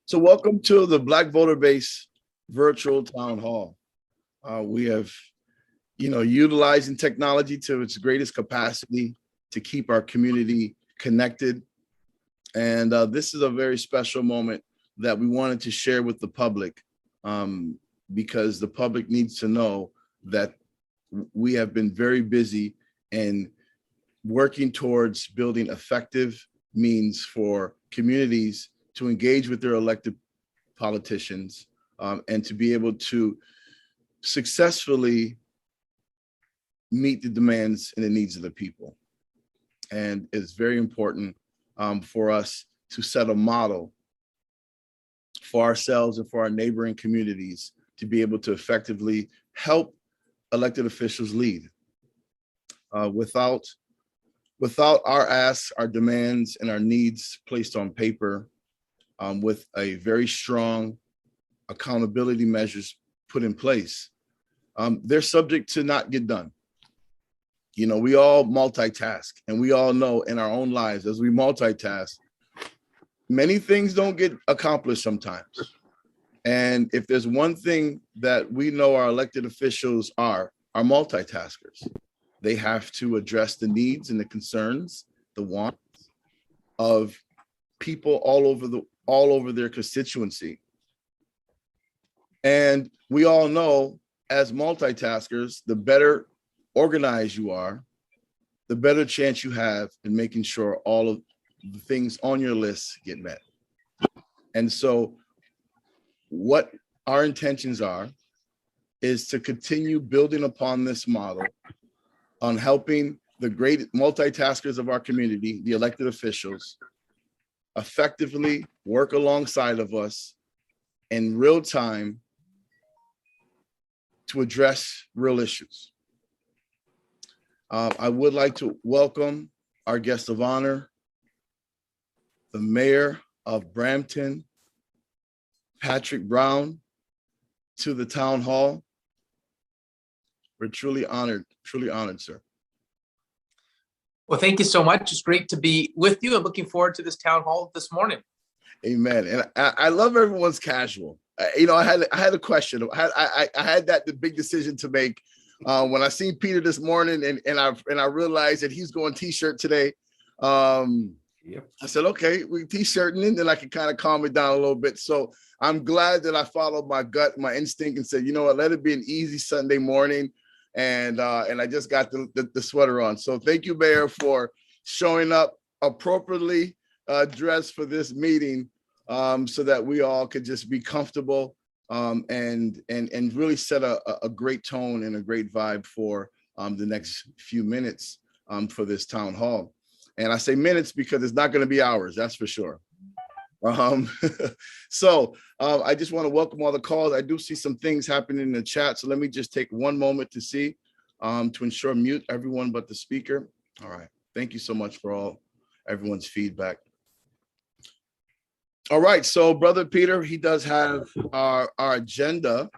So welcome to the Black Voter Base virtual town hall. We have, utilizing technology to its greatest capacity to keep our community connected. And this is a very special moment that we wanted to share with the public because the public needs to know that we have been very busy in working towards building effective means for communities to engage with their elected politicians and to be able to successfully meet the demands and the needs of the people. And it's very important for us to set a model for ourselves and for our neighboring communities to be able to effectively help elected officials lead. Without our asks, our demands, and our needs placed on paper, with a very strong accountability measures put in place, they're subject to not get done. You know, we all multitask, and we all know in our own lives as we multitask, many things don't get accomplished sometimes. And if there's one thing that we know our elected officials are multitaskers. They have to address the needs and the concerns, the wants of people all over their constituency. And we all know as multitaskers, the better organized you are, the better chance you have in making sure all of the things on your list get met. And so what our intentions are is to continue building upon this model on helping the great multitaskers of our community, the elected officials, effectively work alongside of us in real time to address real issues. I would like to welcome our guest of honor, the mayor of Brampton, Patrick Brown, to the town hall. We're truly honored, sir. Well, thank you so much. It's great to be with you. I'm looking forward to this town hall this morning. Amen. And I love everyone's casual. I had a question. I had the big decision to make when I seen Peter this morning, and I realized that he's going t-shirt today. Yep. I said, okay, we t-shirting, and then I can kind of calm it down a little bit. So I'm glad that I followed my gut, my instinct, and said, you know what, let it be an easy Sunday morning. And I just got the sweater on. So thank you, Mayor, for showing up appropriately dressed for this meeting, so that we all could just be comfortable and really set a great tone and a great vibe for the next few minutes for this town hall. And I say minutes because it's not going to be hours, that's for sure. So I just want to welcome all the calls. I do see some things happening in the chat. So let me just take one moment to see, to ensure mute everyone but the speaker. All right. Thank you so much for everyone's feedback. All right. So Brother Peter, he does have our agenda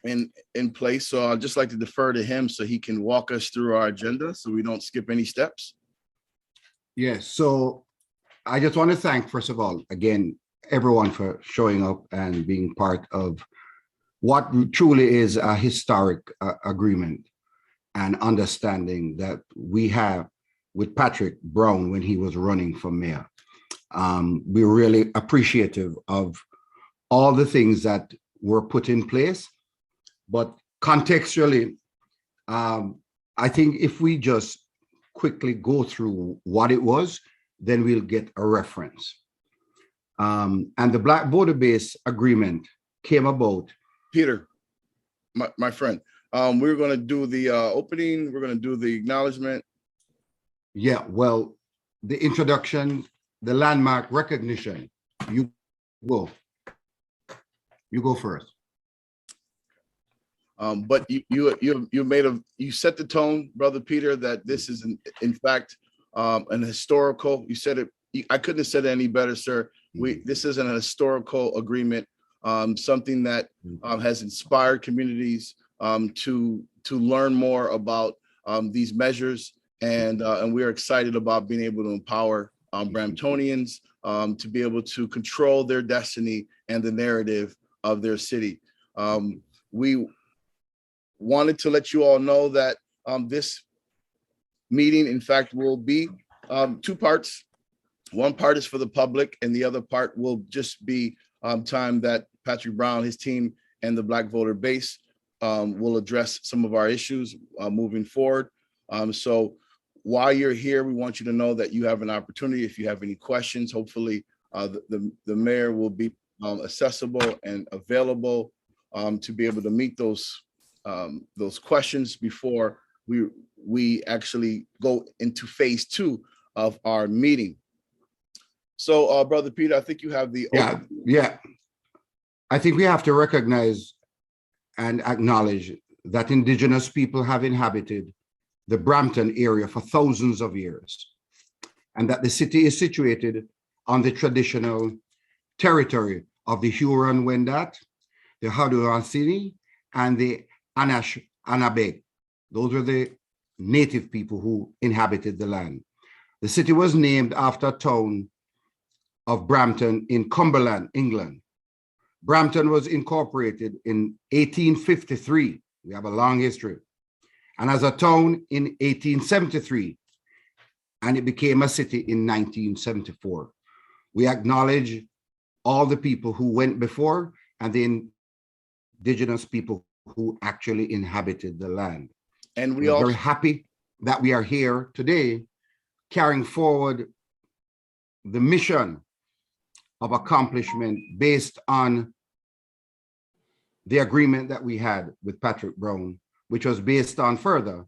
in place. So I'd just like to defer to him so he can walk us through our agenda so we don't skip any steps. Yes. So I just want to thank, first of all, again, everyone for showing up and being part of what truly is a historic agreement and understanding that we have with Patrick Brown when he was running for mayor. We're really appreciative of all the things that were put in place, but contextually, I think if we just quickly go through what it was, then we'll get a reference. And the Black Voter Base Agreement came about. Peter, my friend, we're going to do the opening. We're going to do the acknowledgement. Yeah, well, the introduction, the landmark recognition. You go first. But you set the tone, Brother Peter, that this is in fact an historical. You said it. I couldn't have said it any better, sir. This is an historical agreement, something that has inspired communities to learn more about these measures, and we are excited about being able to empower Bramptonians to be able to control their destiny and the narrative of their city. We wanted to let you all know that this meeting, in fact, will be two parts. One part is for the public, and the other part will just be time that Patrick Brown, his team, and the Black voter base will address some of our issues moving forward. So while you're here, we want you to know that you have an opportunity. If you have any questions, hopefully the mayor will be accessible and available to be able to meet those questions before we actually go into phase 2 of our meeting. So, Brother Peter, I think you have the yeah. I think we have to recognize and acknowledge that Indigenous people have inhabited the Brampton area for thousands of years, and that the city is situated on the traditional territory of the Huron-Wendat, the Haudenosaunee, and the Anishinaabe. Those were the native people who inhabited the land. The city was named after a town of Brampton in Cumberland, England. Brampton was incorporated in 1853. We have a long history. And as a town in 1873, and it became a city in 1974. We acknowledge all the people who went before and the Indigenous people who actually inhabited the land. And we are also very happy that we are here today carrying forward the mission of accomplishment based on the agreement that we had with Patrick Brown, which was based on further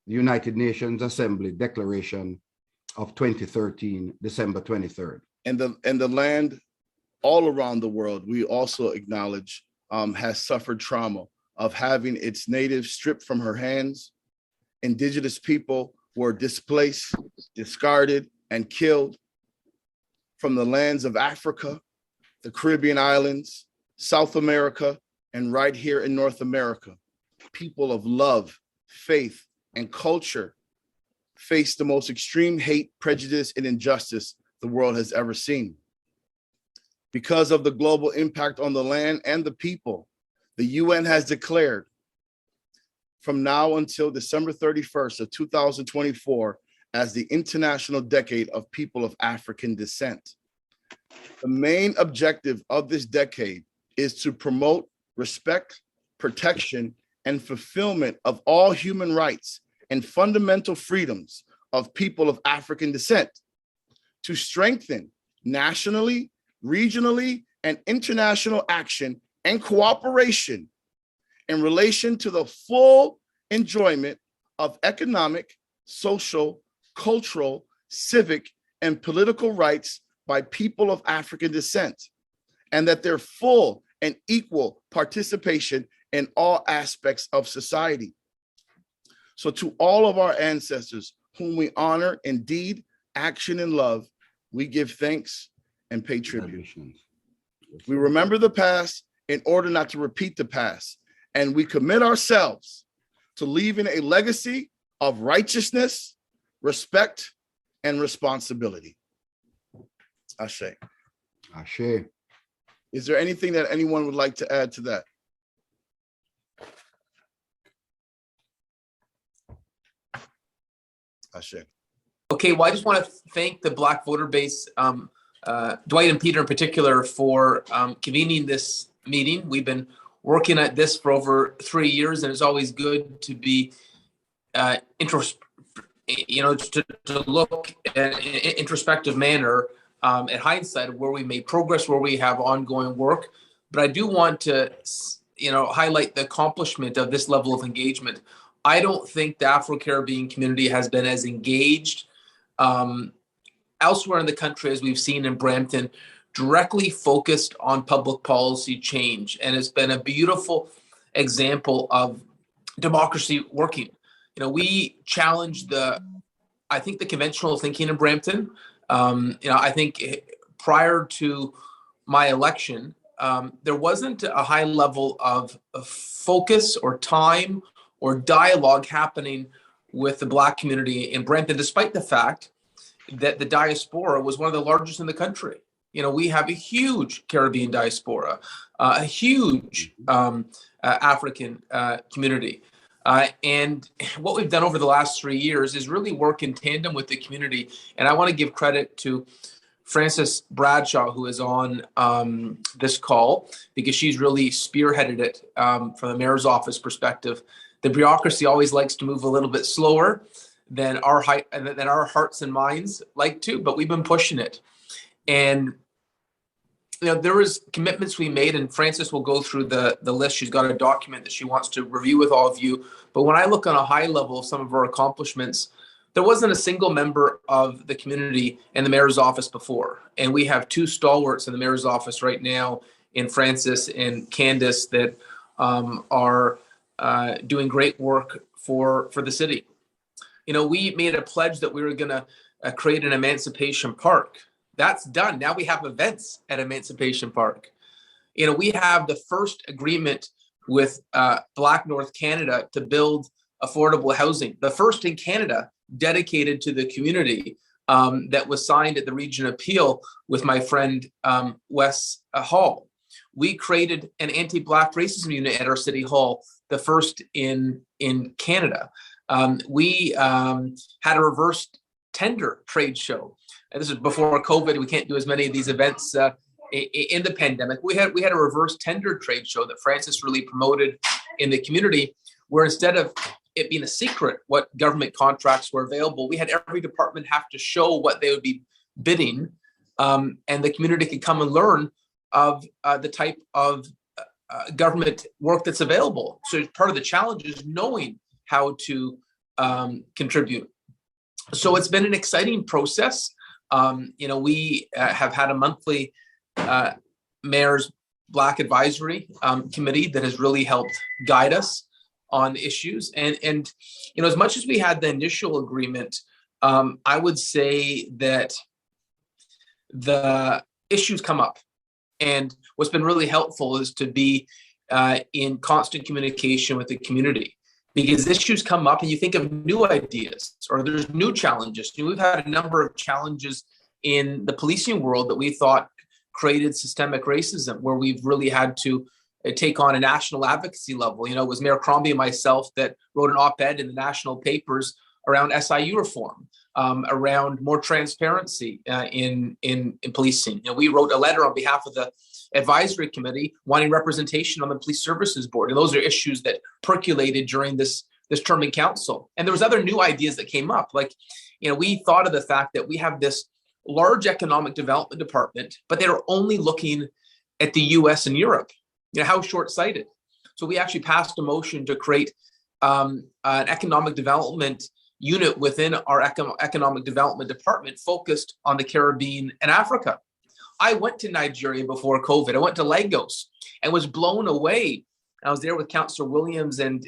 the United Nations Assembly Declaration of 2013, December 23rd. and the land all around the world, we also acknowledge has suffered trauma of having its natives stripped from her hands. Indigenous people were displaced, discarded, and killed from the lands of Africa, the Caribbean islands, South America, and right here in North America. People of love, faith, and culture face the most extreme hate, prejudice, and injustice the world has ever seen. Because of the global impact on the land and the people, the UN has declared from now until December 31st of 2024 as the International Decade of People of African Descent. The main objective of this decade is to promote respect, protection, and fulfillment of all human rights and fundamental freedoms of people of African descent, to strengthen nationally, regionally, and international action and cooperation in relation to the full enjoyment of economic, social, cultural, civic, and political rights by people of African descent, and that their full and equal participation in all aspects of society. So to all of our ancestors, whom we honor in deed, action, and love, we give thanks and pay tribute. We remember the past in order not to repeat the past, and we commit ourselves to leaving a legacy of righteousness, respect, and responsibility. Ashe. Ashe. Is there anything that anyone would like to add to that? Ashe. Okay, well, I just want to thank the Black voter base, Dwight and Peter in particular, for convening this meeting. We've been working at this for over 3 years, and it's always good to be to look in an introspective manner at hindsight of where we made progress, where we have ongoing work. But I do want to, highlight the accomplishment of this level of engagement. I don't think the Afro-Caribbean community has been as engaged elsewhere in the country as we've seen in Brampton, directly focused on public policy change. And it's been a beautiful example of democracy working. We challenged the conventional thinking in Brampton. I think prior to my election, there wasn't a high level of focus or time or dialogue happening with the Black community in Brampton, despite the fact that the diaspora was one of the largest in the country. We have a huge Caribbean diaspora, a huge African community. And what we've done over the last 3 years is really work in tandem with the community. And I want to give credit to Frances Bradshaw, who is on this call, because she's really spearheaded it from the mayor's office perspective. The bureaucracy always likes to move a little bit slower than our hearts and minds like to, but we've been pushing it. And there was commitments we made, and Frances will go through the list. She's got a document that she wants to review with all of you. But when I look on a high level of some of our accomplishments, there wasn't a single member of the community in the mayor's office before. And we have 2 stalwarts in the mayor's office right now, in Frances and Candace, that are doing great work for the city. We made a pledge that we were going to create an Emancipation Park. That's done. Now we have events at Emancipation Park. We have the first agreement with Black North Canada to build affordable housing, the first in Canada dedicated to the community, that was signed at the Region of Peel with my friend Wes Hall. We created an anti-Black racism unit at our City Hall, the first in Canada. We had a reverse tender trade show. And this is before COVID. We can't do as many of these events in the pandemic. We had a reverse tender trade show that Frances really promoted in the community, where instead of it being a secret what government contracts were available, we had every department have to show what they would be bidding, and the community could come and learn of the type of government work that's available. So part of the challenge is knowing how to contribute. So it's been an exciting process. We have had a monthly Mayor's Black Advisory Committee that has really helped guide us on issues. And as much as we had the initial agreement, I would say that the issues come up. And what's been really helpful is to be in constant communication with the community, because issues come up and you think of new ideas or there's new challenges. We've had a number of challenges in the policing world that we thought created systemic racism, where we've really had to take on a national advocacy level. It was Mayor Crombie and myself that wrote an op-ed in the national papers around SIU reform, around more transparency in policing. We wrote a letter on behalf of the advisory committee wanting representation on the police services board. And those are issues that percolated during this term in council. And there was other new ideas that came up. Like, we thought of the fact that we have this large economic development department, but they're only looking at the US and Europe. How short-sighted. So we actually passed a motion to create an economic development unit within our economic development department focused on the Caribbean and Africa. I went to Nigeria before COVID. I went to Lagos and was blown away. I was there with Councillor Williams and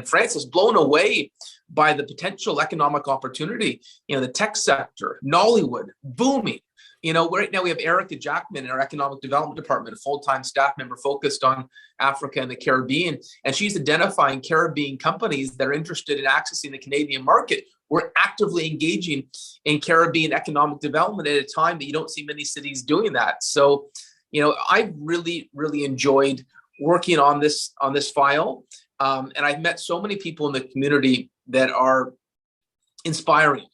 Frances, blown away by the potential economic opportunity. The tech sector, Nollywood, booming. Right now we have Erica Jackman in our economic development department, a full-time staff member focused on Africa and the Caribbean. And she's identifying Caribbean companies that are interested in accessing the Canadian market. We're actively engaging in Caribbean economic development at a time that you don't see many cities doing that. So, I've really, really enjoyed working on this file. And I've met so many people in the community that are inspiring.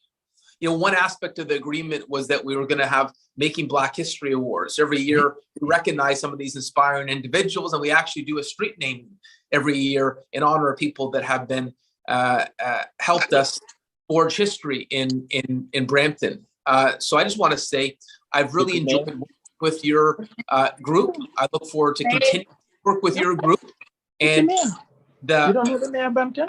One aspect of the agreement was that we were going to have Making Black History Awards. Every year, we recognize some of these inspiring individuals, and we actually do a street name every year in honor of people that have been helped us forge history in Brampton. So I just want to say I've really enjoyed working with your group. I look forward to continuing to work with your group. And you don't know the mayor of Brampton?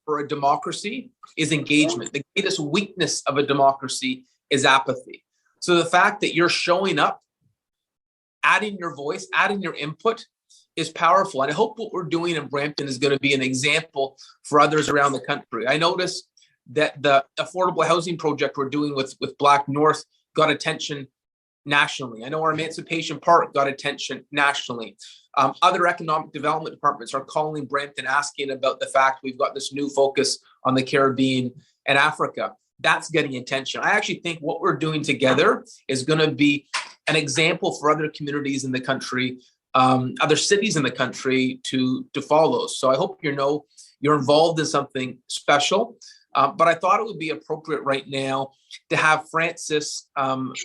For a democracy is engagement. The greatest weakness of a democracy is apathy. So the fact that you're showing up, adding your voice, adding your input is powerful. And I hope what we're doing in Brampton is going to be an example for others around the country. I noticed that the affordable housing project we're doing with Black North got attention nationally. I know our Emancipation Park got attention nationally. Other economic development departments are calling Brampton, asking about the fact we've got this new focus on the Caribbean and Africa. that's getting attention. I actually think what we're doing together is going to be an example for other communities in the country, other cities in the country to follow. So I hope you're involved in something special. But I thought it would be appropriate right now to have Francis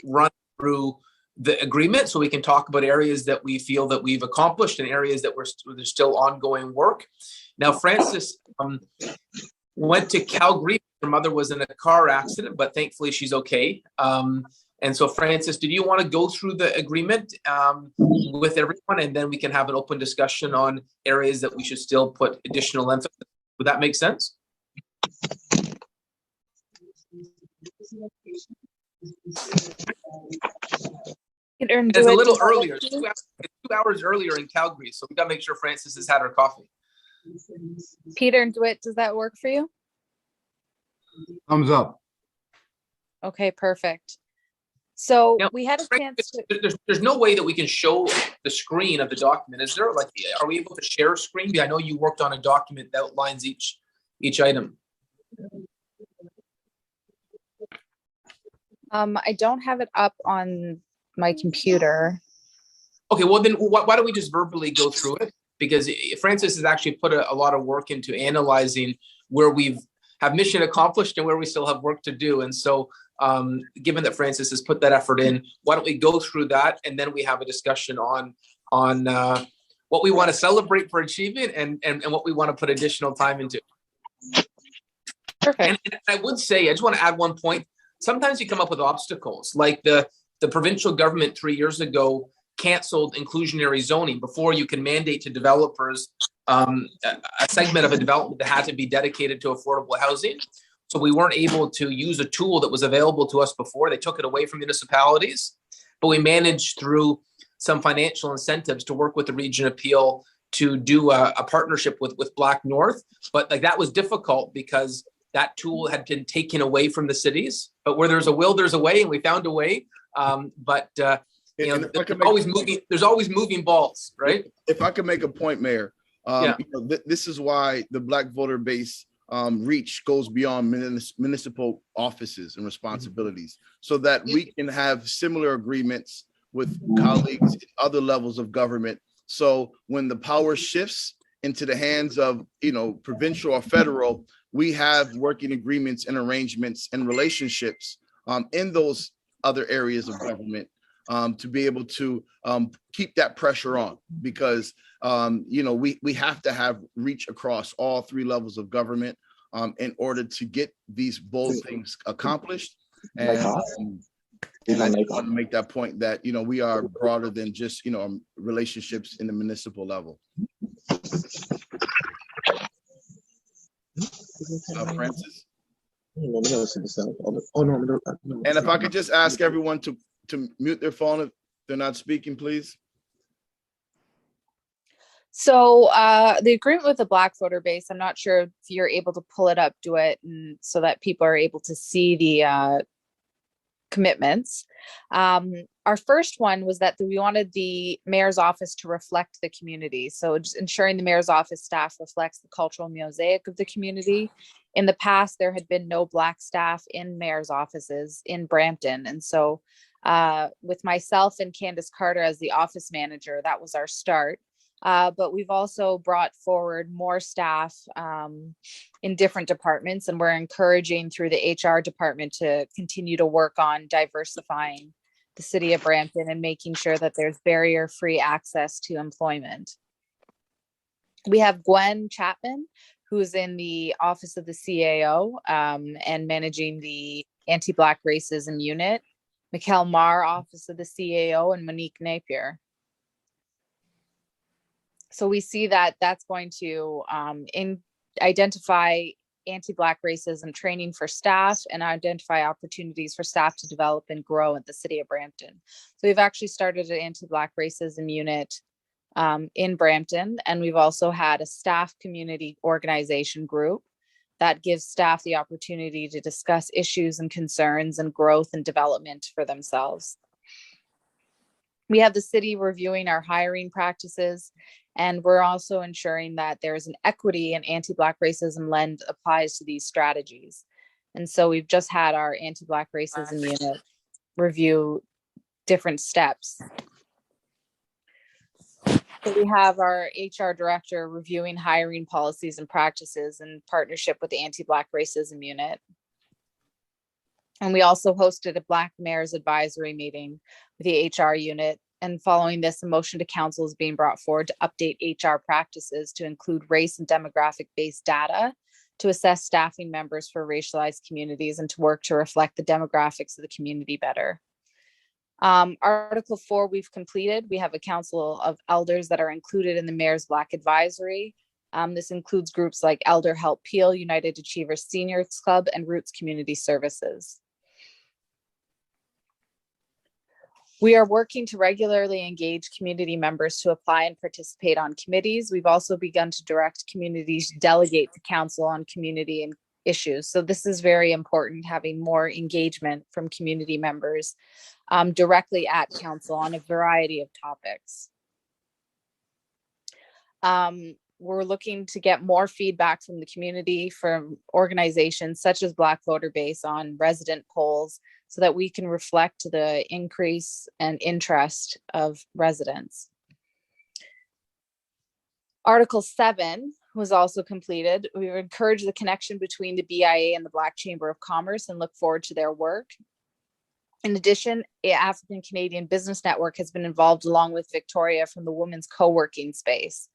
run through the agreement so we can talk about areas that we feel that we've accomplished and areas that there's still ongoing work. Now, Francis went to Calgary. Her mother was in a car accident, but thankfully she's okay. And so, Francis, did you want to go through the agreement with everyone, and then we can have an open discussion on areas that we should still put additional emphasis? Would that make sense? It's a little earlier. It's 2 hours earlier in Calgary, so we got to make sure Francis has had her coffee. Peter and DeWitt, does that work for you? Thumbs up. Okay, perfect. So now, we had a chance to... There's no way that we can show the screen of the document. Is there? Like, are we able to share a screen? I know you worked on a document that outlines each item. I don't have it up on my computer. Okay, well then why don't we just verbally go through it? Because Francis has actually put a lot of work into analyzing where we've have mission accomplished and where we still have work to do. And so given that Francis has put that effort in, why don't we go through that, and then we have a discussion on what we want to celebrate for achieving and what we want to put additional time into. Perfect. And I would say, I just want to add one point. Sometimes you come up with obstacles, like the provincial government 3 years ago canceled inclusionary zoning. Before, you can mandate to developers a segment of a development that had to be dedicated to affordable housing. So we weren't able to use a tool that was available to us before. They took it away from municipalities, but we managed through some financial incentives to work with the Region Appeal to do a partnership with Black North. But like, that was difficult because that tool had been taken away from the cities. But where there's a will, there's a way, and we found a way. There's always moving balls, right? If I could make a point, Mayor, this is why the Black voter base reach goes beyond municipal offices and responsibilities, so that we can have similar agreements with colleagues at other levels of government. So when the power shifts into the hands of, provincial or federal, we have working agreements and arrangements and relationships in those other areas of government to be able to keep that pressure on, because we have to have reach across all three levels of government in order to get these bold things accomplished. And I just want to make that point that we are broader than just relationships in the municipal level. Francis? And if I could just ask everyone to mute their phone if they're not speaking, please. So the agreement with the Black voter base, I'm not sure if you're able to pull it up, do it, and so that people are able to see the commitments. Our first one was that we wanted the mayor's office to reflect the community. So just ensuring the mayor's office staff reflects the cultural mosaic of the community. In the past, there had been no Black staff in mayor's offices in Brampton. And so with myself and Candace Carter as the office manager, that was our start. But we've also brought forward more staff in different departments, and we're encouraging through the HR department to continue to work on diversifying the city of Brampton and making sure that there's barrier-free access to employment. We have Gwen Chapman, who's in the office of the CAO and managing the anti-Black racism unit. Mikkel Marr, office of the CAO, and Monique Napier. So we see that that's going to identify anti-Black racism training for staff and identify opportunities for staff to develop and grow at the city of Brampton. So we've actually started an anti-Black racism unit in Brampton, and we've also had a staff community organization group that gives staff the opportunity to discuss issues and concerns and growth and development for themselves. We have the city reviewing our hiring practices, and we're also ensuring that there is an equity and anti-Black racism lens applies to these strategies. And so we've just had our anti-Black racism unit review different steps. So we have our HR director reviewing hiring policies and practices in partnership with the anti-Black racism unit. And we also hosted a Black Mayor's Advisory meeting with the HR unit. And following this, a motion to council is being brought forward to update HR practices to include race and demographic-based data to assess staffing members for racialized communities and to work to reflect the demographics of the community better. Article 4 we've completed. We have a council of elders that are included in the Mayor's Black Advisory. This includes groups like Elder Help Peel, United Achievers Seniors Club, and Roots Community Services. We are working to regularly engage community members to apply and participate on committees. We've also begun to direct communities to delegate to council on community and issues. So this is very important, having more engagement from community members directly at council on a variety of topics. We're looking to get more feedback from the community, from organizations such as Black Voter Base on resident polls, so that we can reflect the increase and interest of residents. Article 7 was also completed. We encourage the connection between the BIA and the Black Chamber of Commerce and look forward to their work. In addition, the African Canadian Business Network has been involved along with Victoria from the Women's Co-working Space.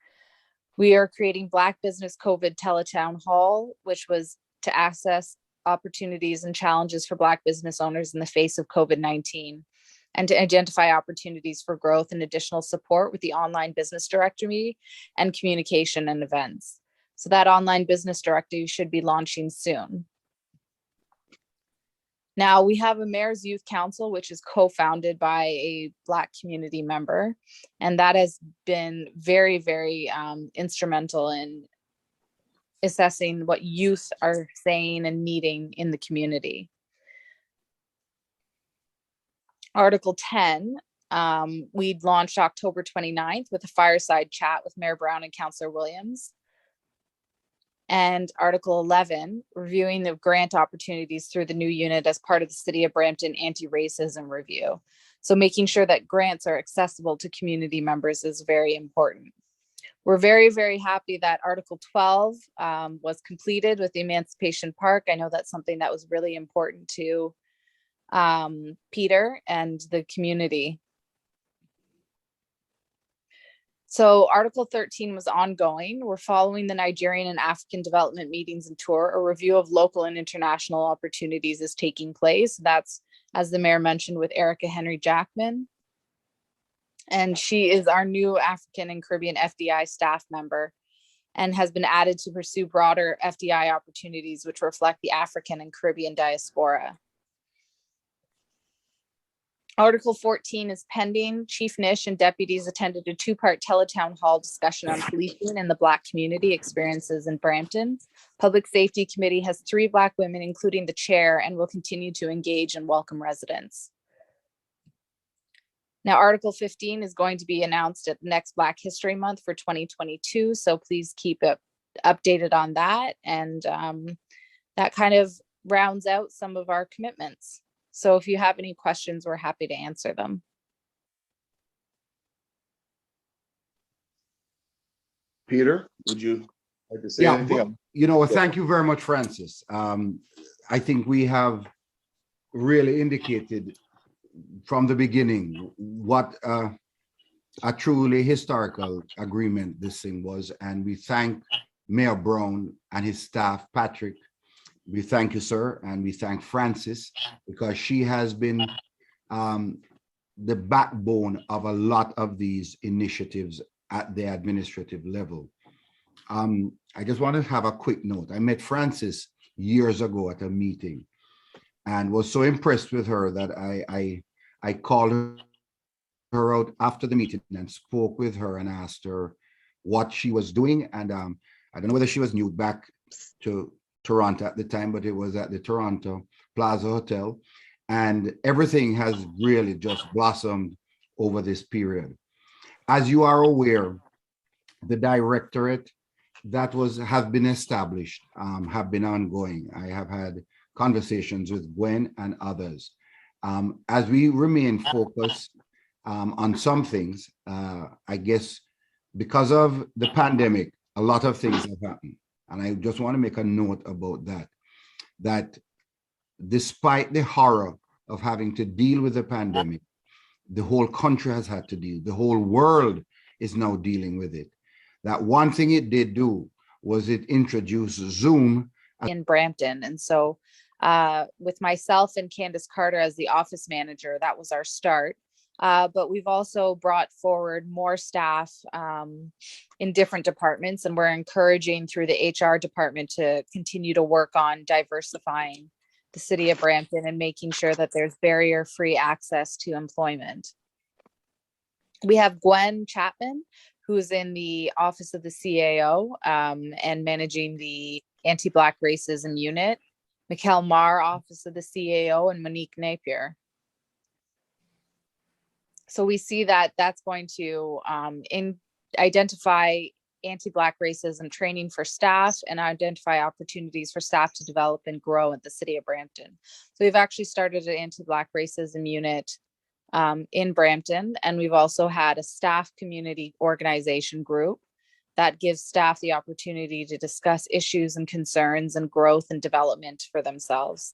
We are creating Black Business COVID Teletown Hall, which was to access opportunities and challenges for Black business owners in the face of COVID-19, and to identify opportunities for growth and additional support with the online business directory and communication and events. So that online business directory should be launching soon. Now we have a Mayor's Youth Council, which is co-founded by a Black community member, and that has been very, very instrumental in assessing what youth are saying and needing in the community. Article 10, we launched October 29th with a fireside chat with Mayor Brown and Councillor Williams. And Article 11, reviewing the grant opportunities through the new unit as part of the City of Brampton Anti-Racism Review. So making sure that grants are accessible to community members is very important. We're very, very happy that Article 12 was completed with the Emancipation Park. I know that's something that was really important to Peter and the community. So Article 13 was ongoing. We're following the Nigerian and African development meetings and tour. A review of local and international opportunities is taking place. That's, as the mayor mentioned, with Erica Henry Jackman. And she is our new African and Caribbean FDI staff member and has been added to pursue broader FDI opportunities which reflect the African and Caribbean diaspora. Article 14 is pending. Chief Nish and deputies attended a two-part teletown hall discussion on policing and the Black community experiences in Brampton. Public Safety Committee has 3 Black women, including the chair, and will continue to engage and welcome residents. Now, Article 15 is going to be announced at the next Black History Month for 2022, so please keep it updated on that. And that kind of rounds out some of our commitments. So if you have any questions, we're happy to answer them. Peter, would you like to say anything? Well, thank you very much, Francis. I think we have really indicated from the beginning what a truly historical agreement this thing was, and we thank Mayor Brown and his staff, Patrick. We thank you, sir, and we thank Francis, because she has been the backbone of a lot of these initiatives at the administrative level. I just want to have a quick note. I met Francis years ago at a meeting and was so impressed with her that I called her out after the meeting and spoke with her and asked her what she was doing. And I don't know whether she was new back to Toronto at the time, but it was at the Toronto Plaza Hotel. And everything has really just blossomed over this period. As you are aware, the directorate that have been established have been ongoing. I have had conversations with Gwen and others. As we remain focused on some things, I guess because of the pandemic, a lot of things have happened. And I just want to make a note about that despite the horror of having to deal with the pandemic, the whole country has had to deal, the whole world is now dealing with it. That one thing it did do was it introduced Zoom in Brampton. And so with myself and Candace Carter as the office manager, that was our start. But we've also brought forward more staff in different departments, and we're encouraging through the HR department to continue to work on diversifying the city of Brampton and making sure that there's barrier-free access to employment. We have Gwen Chapman, who's in the office of the CAO and managing the anti-Black racism unit, Mikkel Marr, office of the CAO, and Monique Napier. So we see that that's going to identify anti-Black racism training for staff and identify opportunities for staff to develop and grow at the city of Brampton. So we've actually started an anti-Black racism unit in Brampton, and we've also had a staff community organization group that gives staff the opportunity to discuss issues and concerns and growth and development for themselves.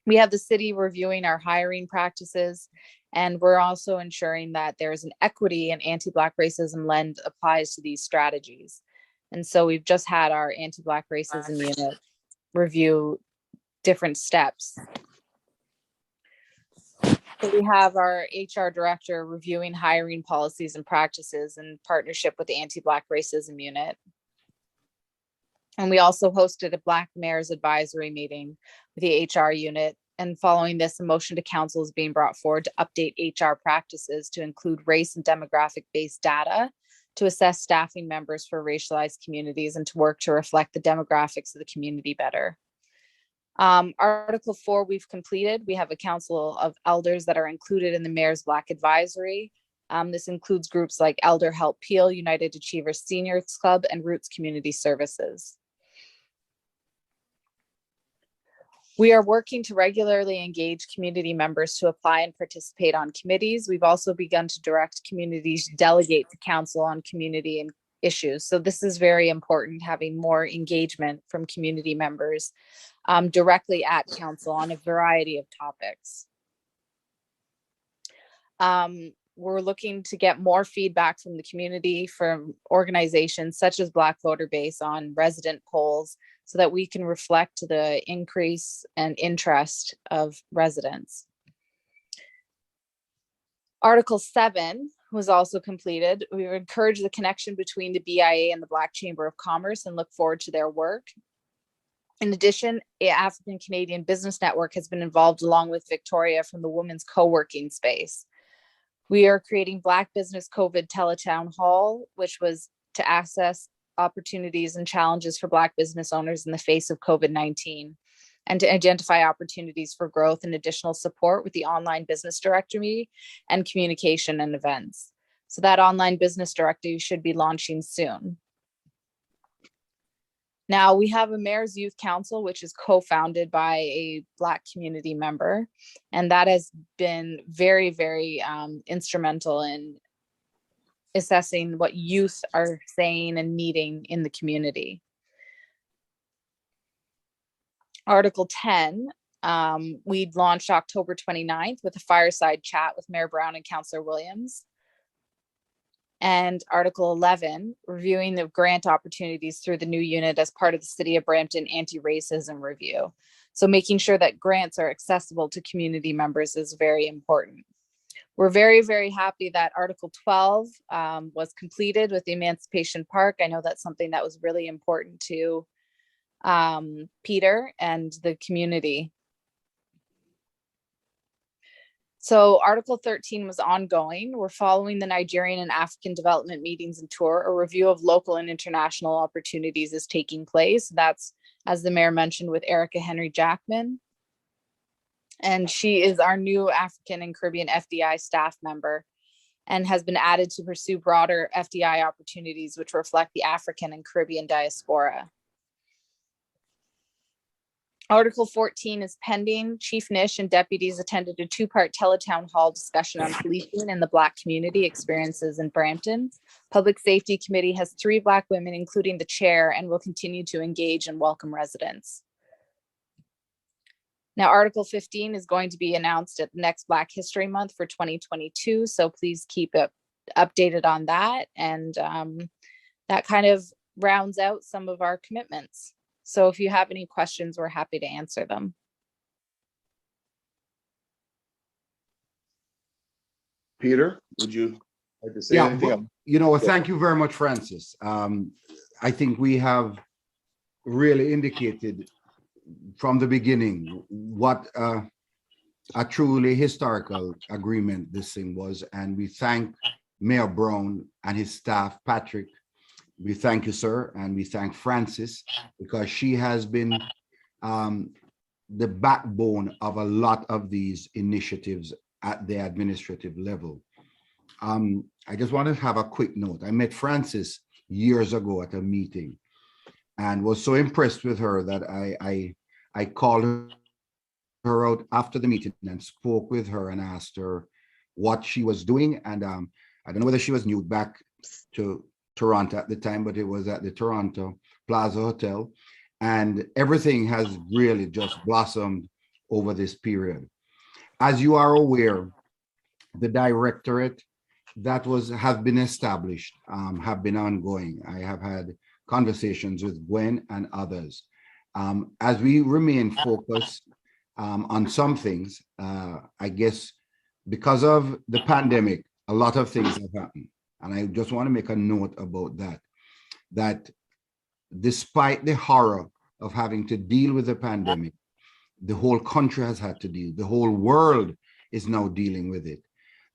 We have the city reviewing our hiring practices, and we're also ensuring that there's an equity and anti-Black racism lens applies to these strategies. And so we've just had our anti-Black racism unit review different steps. So we have our HR director reviewing hiring policies and practices in partnership with the anti-Black racism unit. And we also hosted a Black Mayor's Advisory meeting with the HR unit. And following this, a motion to council is being brought forward to update HR practices to include race and demographic-based data to assess staffing members for racialized communities and to work to reflect the demographics of the community better. Article 4 we've completed. We have a council of elders that are included in the Mayor's Black Advisory. This includes groups like Elder Help Peel, United Achievers Seniors Club, and Roots Community Services. We are working to regularly engage community members to apply and participate on committees. We've also begun to direct communities to delegate to council on community and issues. So this is very important, having more engagement from community members directly at council on a variety of topics. We're looking to get more feedback from the community, from organizations such as Black Voter Base on resident polls, so that we can reflect the increase and interest of residents. Article 7 was also completed. We encourage the connection between the BIA and the Black Chamber of Commerce and look forward to their work. In addition, the African Canadian Business Network has been involved along with Victoria from the Women's Co-working Space. We are creating Black Business COVID Teletown Hall, which was to access opportunities and challenges for Black business owners in the face of COVID-19, and to identify opportunities for growth and additional support with the online business directory and communication and events. So that online business directory should be launching soon. Now we have a Mayor's Youth Council, which is co-founded by a Black community member, and that has been very, very instrumental in assessing what youth are saying and needing in the community. Article 10, we launched October 29th with a fireside chat with Mayor Brown and Councillor Williams. And Article 11, reviewing the grant opportunities through the new unit as part of the City of Brampton Anti-Racism Review. So making sure that grants are accessible to community members is very important. We're very, very happy that Article 12 was completed with the Emancipation Park. I know that's something that was really important to Peter and the community. So Article 13 was ongoing. We're following the Nigerian and African development meetings and tour. A review of local and international opportunities is taking place. That's, as the mayor mentioned, with Erica Henry Jackman. And she is our new African and Caribbean FDI staff member and has been added to pursue broader FDI opportunities which reflect the African and Caribbean diaspora. Article 14 is pending. Chief Nish and deputies attended a two-part teletown hall discussion on policing and the Black community experiences in Brampton. Public Safety Committee has 3 Black women, including the chair, and will continue to engage and welcome residents. Now, Article 15 is going to be announced at the next Black History Month for 2022, so please keep it updated on that. And that kind of rounds out some of our commitments. So if you have any questions, we're happy to answer them. Peter, would you like to say Yeah, anything? thank you very much, Francis. I think we have really indicated from the beginning what a truly historical agreement this thing was. And we thank Mayor Brown and his staff, Patrick. We thank you, sir, and we thank Francis, because she has been the backbone of a lot of these initiatives at the administrative level. I just want to have a quick note. I met Francis years ago at a meeting and was so impressed with her that I called her out after the meeting and spoke with her and asked her what she was doing. And I don't know whether she was new back to Toronto at the time, but it was at the Toronto Plaza Hotel. And everything has really just blossomed over this period. As you are aware, the directorate that have been established have been ongoing. I have had conversations with Gwen and others. As we remain focused on some things, I guess because of the pandemic, a lot of things have happened. And I just want to make a note about that despite the horror of having to deal with the pandemic, the whole country has had to deal, the whole world is now dealing with it.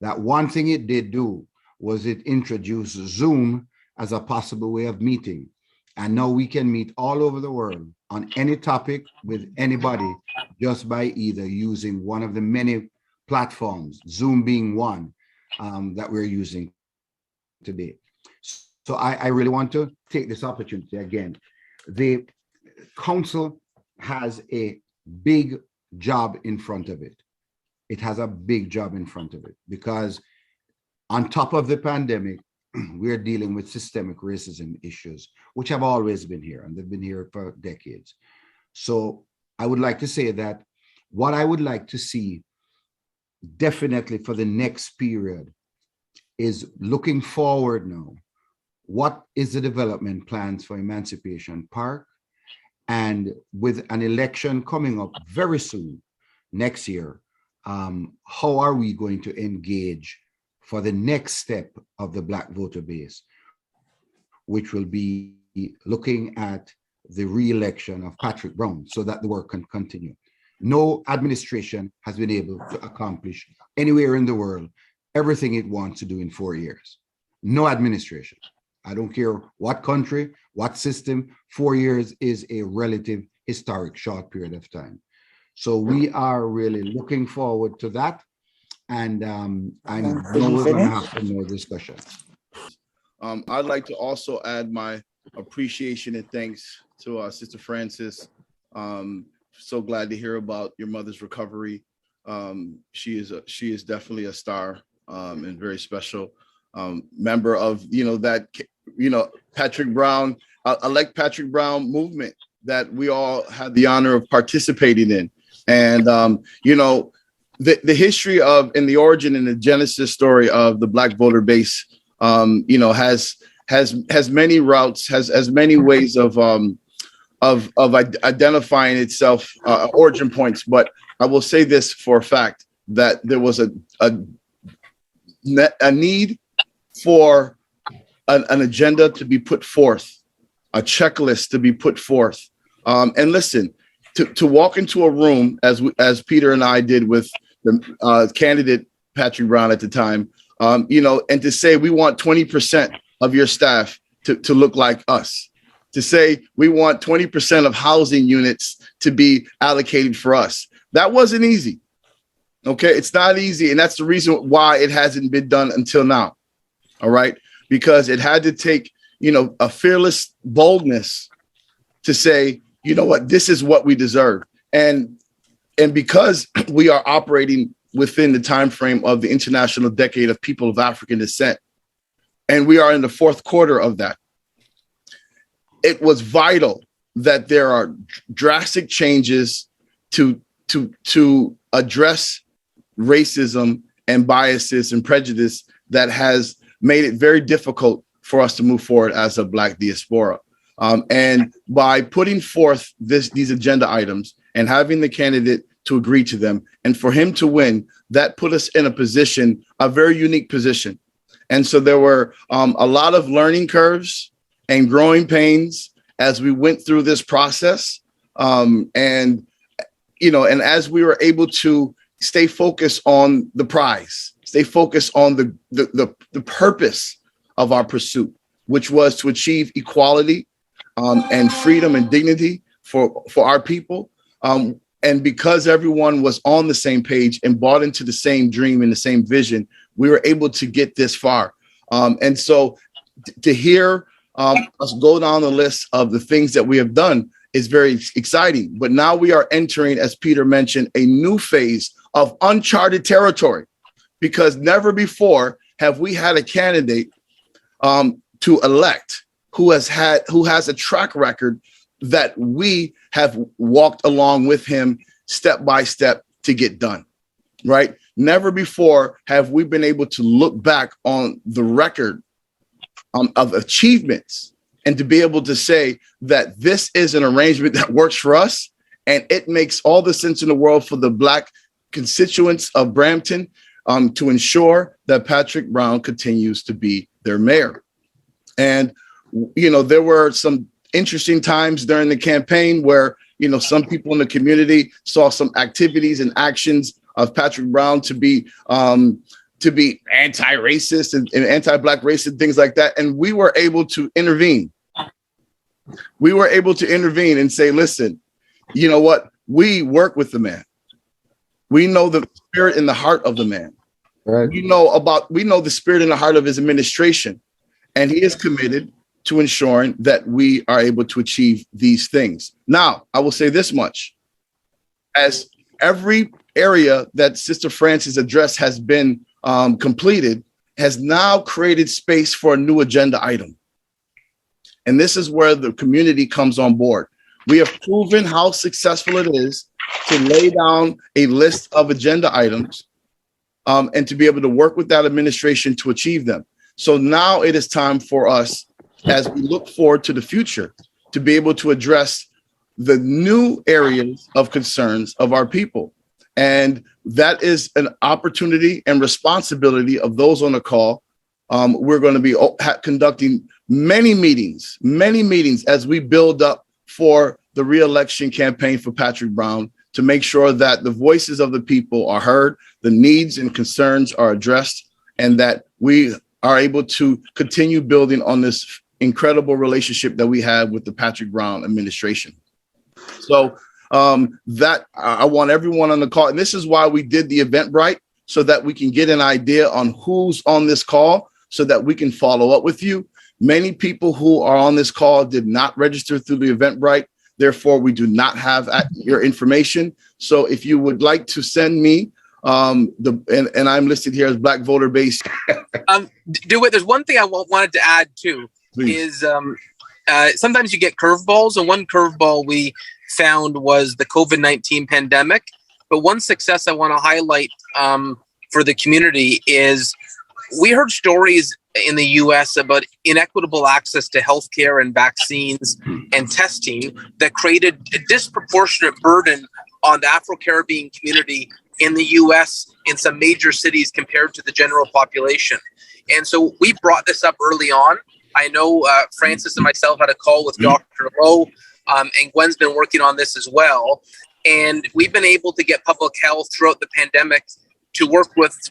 That one thing it did do was it introduced Zoom as a possible way of meeting. And now we can meet all over the world on any topic with anybody just by either using one of the many platforms, Zoom being one that we're using today. So I really want to take this opportunity again. The council has a big job in front of it. It has a big job in front of it because on top of the pandemic, we're dealing with systemic racism issues, which have always been here, and they've been here for decades. So I would like to say that what I would like to see definitely for the next period is looking forward now. What is the development plans for Emancipation Park? And with an election coming up very soon, next year, how are we going to engage for the next step of the Black voter base, which will be looking at the re-election of Patrick Brown so that the work can continue. No administration has been able to accomplish anywhere in the world everything it wants to do in 4 years. No administration. I don't care what country, what system, 4 years is a relative historic short period of time. So we are really looking forward to that. And I know we're going to have more discussion. I'd like to also add my appreciation and thanks to Sister Francis. So glad to hear about your mother's recovery. She is definitely a star and very special member of Patrick Brown, elect Patrick Brown movement that we all had the honor of participating in. And the history of and the origin and the genesis story of the Black voter base has many routes, has many ways of identifying itself, origin points. But I will say this for a fact, that there was a need for an agenda to be put forth, a checklist to be put forth. And listen, to walk into a room as Peter and I did with the candidate Patrick Brown at the time, and to say we want 20% of your staff to look like us, to say we want 20% of housing units to be allocated for us. That wasn't easy. Okay, it's not easy. And that's the reason why it hasn't been done until now. All right, because it had to take, a fearless boldness to say, you know what, this is what we deserve. And because we are operating within the time frame of the International Decade of People of African Descent, and we are in the fourth quarter of that, it was vital that there are drastic changes to address racism and biases and prejudice that has made it very difficult for us to move forward as a Black diaspora. And by putting forth these agenda items and having the candidate to agree to them, and for him to win, that put us in a position, a very unique position. And so there were a lot of learning curves and growing pains as we went through this process. And as we were able to stay focused on the prize, stay focused on the purpose of our pursuit, which was to achieve equality and freedom and dignity for our people. And because everyone was on the same page and bought into the same dream and the same vision, we were able to get this far. And so to hear us go down the list of the things that we have done is very exciting. But now we are entering, as Peter mentioned, a new phase of uncharted territory, because never before have we had a candidate to elect who has a track record that we have walked along with him step by step to get done, right? Never before have we been able to look back on the record of achievements and to be able to say that this is an arrangement that works for us, and it makes all the sense in the world for the Black constituents of Brampton to ensure that Patrick Brown continues to be their mayor. And, there were some interesting times during the campaign where, some people in the community saw some activities and actions of Patrick Brown to be anti-racist and anti-Black racist, things like that. And we were able to intervene. We were able to intervene and say, listen, you know what? We work with the man. We know the spirit in the heart of the man. Right. We know the spirit in the heart of his administration. And he is committed to ensuring that we are able to achieve these things. Now, I will say this much. As every area that Sister Francis addressed has been completed, has now created space for a new agenda item. And this is where the community comes on board. We have proven how successful it is to lay down a list of agenda items and to be able to work with that administration to achieve them. So now it is time for us, as we look forward to the future, to be able to address the new areas of concerns of our people. And that is an opportunity and responsibility of those on the call. We're going to be conducting many meetings as we build up for the re-election campaign for Patrick Brown, to make sure that the voices of the people are heard, the needs and concerns are addressed, and that we are able to continue building on this incredible relationship that we have with the Patrick Brown administration. So that I want everyone on the call, and this is why we did the Eventbrite, so that we can get an idea on who's on this call, so that we can follow up with you. Many people who are on this call did not register through the Eventbrite. Therefore, we do not have your information. So if you would like to send me and I'm listed here as Black Voter Base. DeWitt, there's one thing I wanted to add too. Please. Is sometimes you get curveballs, and one curveball we found was the COVID-19 pandemic. But one success I want to highlight for the community is we heard stories in the U.S. about inequitable access to healthcare and vaccines and testing that created a disproportionate burden on the Afro-Caribbean community in the U.S. in some major cities compared to the general population. And so we brought this up early on. I know Francis and myself had a call with Dr. Lowe, and Gwen's been working on this as well. And we've been able to get public health throughout the pandemic to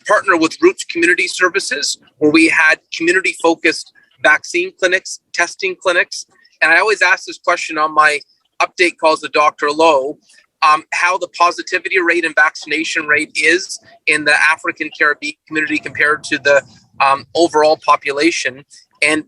partner with Roots Community Services, where we had community-focused vaccine clinics, testing clinics. And I always ask this question on my update calls with Dr. Lowe, how the positivity rate and vaccination rate is in the African Caribbean community compared to the overall population. And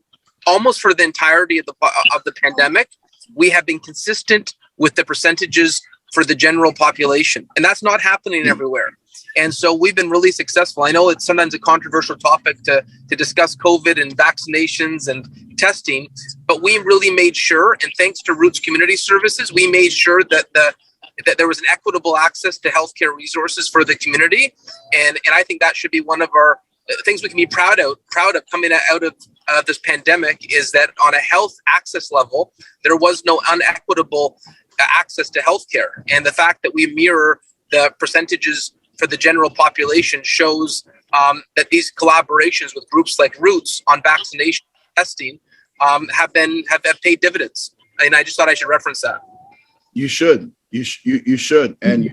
almost for the entirety of the pandemic, we have been consistent with the percentages for the general population. And that's not happening everywhere. And so we've been really successful. I know it's sometimes a controversial topic to discuss COVID and vaccinations and testing, but we really made sure, and thanks to Roots Community Services, we made sure that that there was an equitable access to healthcare resources for the community. And I think that should be one of our things we can be proud of coming out of this pandemic, is that on a health access level, there was no unequitable access to healthcare. And the fact that we mirror the percentages for the general population shows that these collaborations with groups like Roots on vaccination testing have paid dividends. And I just thought I should reference that. You should, you should, and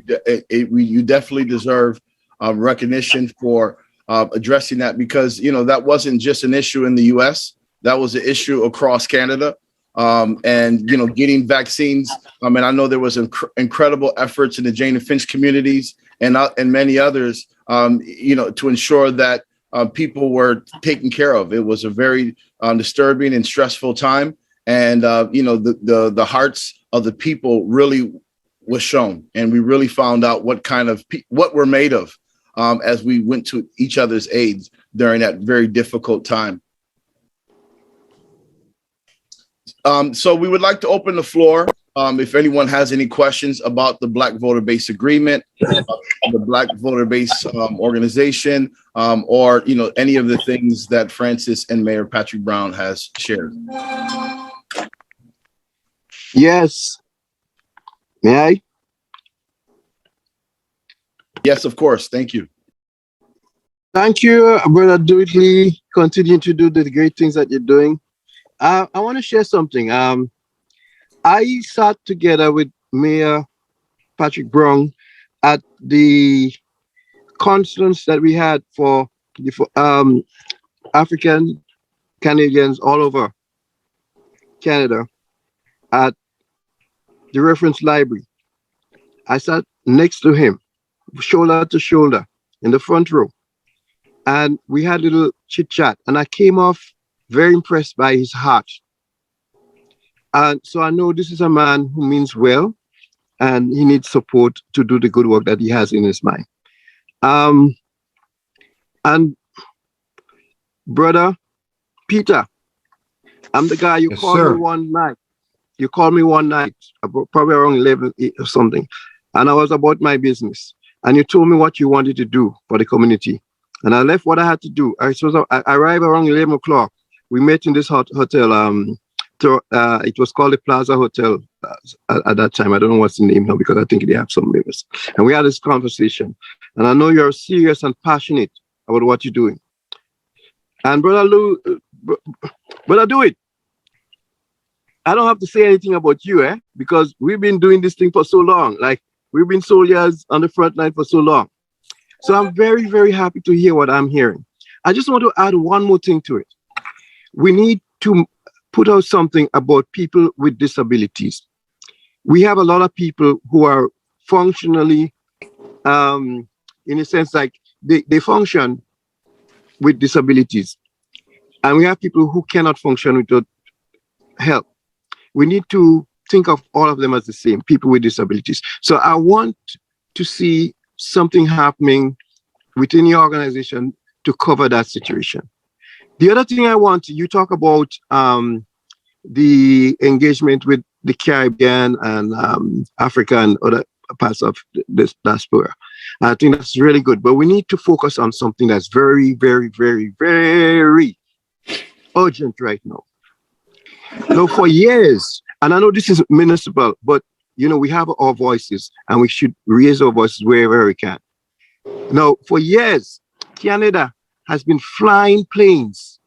you definitely deserve recognition for addressing that, because that wasn't just an issue in the U.S. That was an issue across Canada. And getting vaccines. And I know there was incredible efforts in the Jane and Finch communities and many others, to ensure that people were taken care of. It was a very disturbing and stressful time, and the hearts of the people really was shown, and we really found out what we're made of as we went to each other's aids during that very difficult time. So we would like to open the floor. If anyone has any questions about the Black Voter Base Agreement, the Black Voter Base organization, or any of the things that Francis and Mayor Patrick Brown has shared. Yes. May I? Yes, of course. Thank you. Thank you, Brother Dewey. Continue to do the great things that you're doing. I want to share something. I sat together with Mayor Patrick Brown at the conference that we had for African Canadians all over Canada at the reference library. I sat next to him, shoulder to shoulder, in the front row, and we had a little chit chat, and I came off very impressed by his heart. And so I know this is a man who means well, and he needs support to do the good work that he has in his mind. And Brother Peter, I'm the guy you called me one night. You called me one night, probably around 11 or something, and I was about my business. And you told me what you wanted to do for the community. And I left what I had to do. I arrived around 11 o'clock. We met in this hotel. It was called the Plaza Hotel at that time. I don't know what's the name now, because I think they have some members. And we had this conversation. And I know you're serious and passionate about what you're doing. And Brother Dewey, I don't have to say anything about you, because we've been doing this thing for so long. Like, we've been soldiers on the front line for so long. So I'm very, very happy to hear what I'm hearing. I just want to add one more thing to it. We need to put out something about people with disabilities. We have a lot of people who are functionally, in a sense, like they function with disabilities. And we have people who cannot function without help. We need to think of all of them as the same, people with disabilities. So I want to see something happening within your organization to cover that situation. The other thing I want, you talk about the engagement with the Caribbean and Africa and other parts of this diaspora. I think that's really good, but we need to focus on something that's very, very, very, very urgent right now. Now, for years, and I know this is municipal, but we have our voices, and we should raise our voices wherever we can. Now, for years, Canada has been flying planes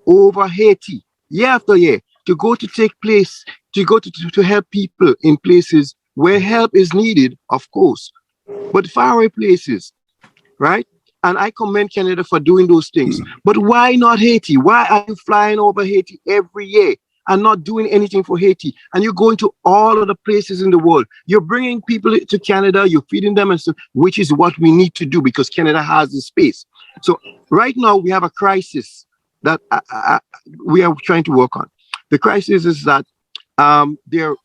over Haiti year after year to go to to help people in places where help is needed, of course, but faraway places, right? And I commend Canada for doing those things. But why not Haiti? Why are you flying over Haiti every year and not doing anything for Haiti? And you're going to all other places in the world. You're bringing people to Canada, you're feeding them and stuff, which is what we need to do because Canada has the space. So right now we have a crisis that we are trying to work on. The crisis is that there are